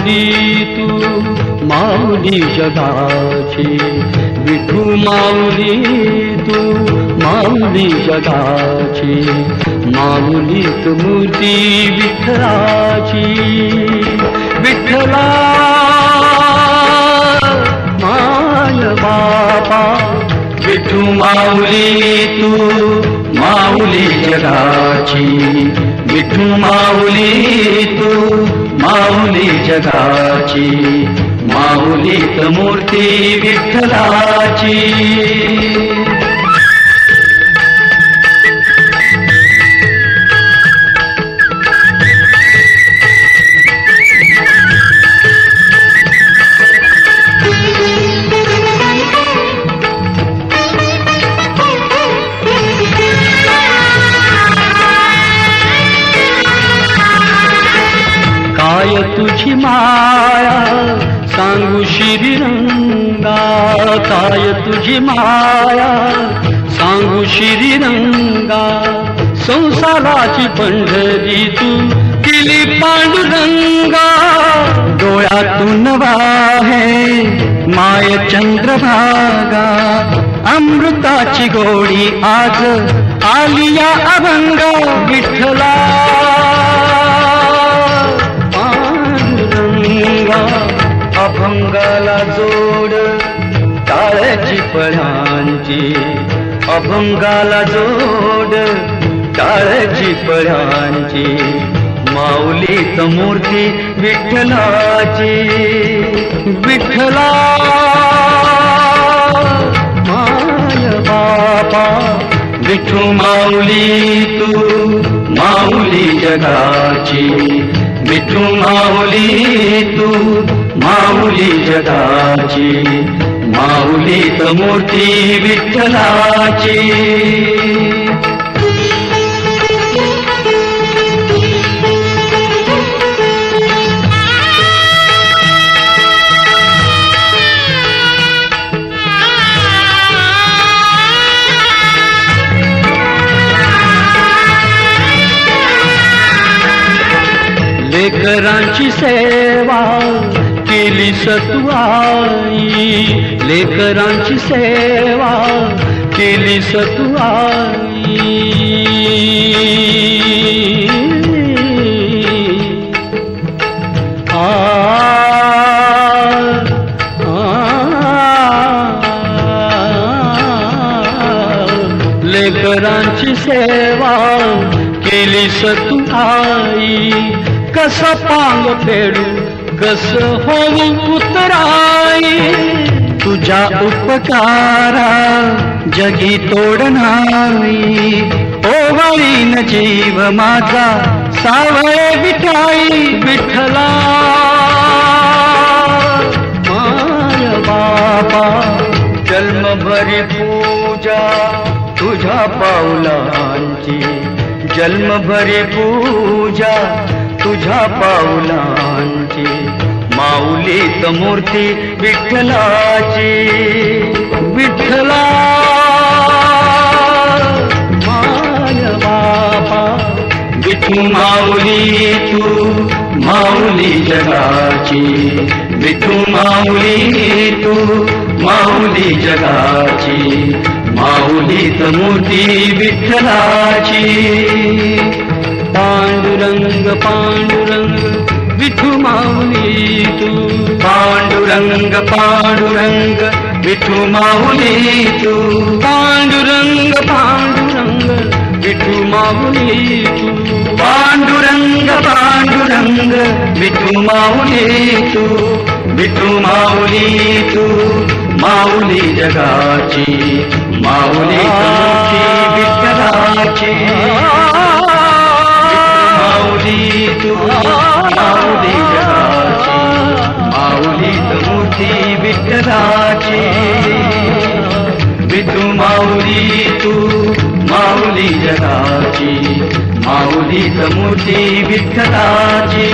माऊली तू माऊली जगाची, विठू माऊली तू माऊली जगाची, माऊलीत मूर्ती विठ्ठलाची. विठ्ठला माय बापा, विठू माऊली तू माऊली जगाची, विठू माऊली तू माऊली जगाची, माऊलीत मूर्ती विठ्ठलाची. काय तुझी माया सांगू श्रीरंगा, काय तुझी माया सांगू श्रीरंगा, संसाराची पंढरी तू केली पांडुरंगा. डोळ्यातून वाहे माय चंद्रभागा, अमृताची गोडी आज आली या अभंगा. विठ्ठला अभंगाला जोड टाळ्याची पळांची, अभंगाला जोड टाळ्याची पळांची, माऊलीत मूर्ती विठ्ठलाची. विठ्ठला माय बापा, विठू माऊली तू माऊली जगाची, विठू माऊली तू माऊली जगाची, माऊलीत मूर्ती विठ्ठलाची. लेकरांची सेवा केली सतू आई, लेकरांची सेवा केली सतू आई. लेकरांची सेवा केली सतू आई, कसं पांग फेडू कसं होऊ उतराई. तुझ्या उपकारा जगी तोड नाही, ओवाळीन जीव माझा सावळे विठाई. विठ्ठला माय बापा, जन्मभरी पूजा तुझ्या पाऊलांची, जन्मभरी पूजा तुझ्या पाऊलांची, माऊलीत मूर्ती विठ्ठलाची. विठ्ठला माय बापा, विठू माऊली तू माऊली जगाची, विठू माऊली तू माऊली जगाची, माऊलीत मूर्ती विठ्ठलाची. पांडुरंग पांडुरंग विठू माऊली तू, पांडुरंग पांडुरंग विठू माऊली तू, पांडुरंग पांडुरंग विठू माऊली तू, पांडुरंग पांडुरंग विठू माऊली तू, विठू माऊली तू माऊली जगाची, माऊली विठ्ठलाची. माऊली तू माऊली जगाची, माऊलीत मूर्ती विठ्ठलाची. विठू माऊली तू माऊली जगाची, माऊलीत मूर्ती विठ्ठलाची.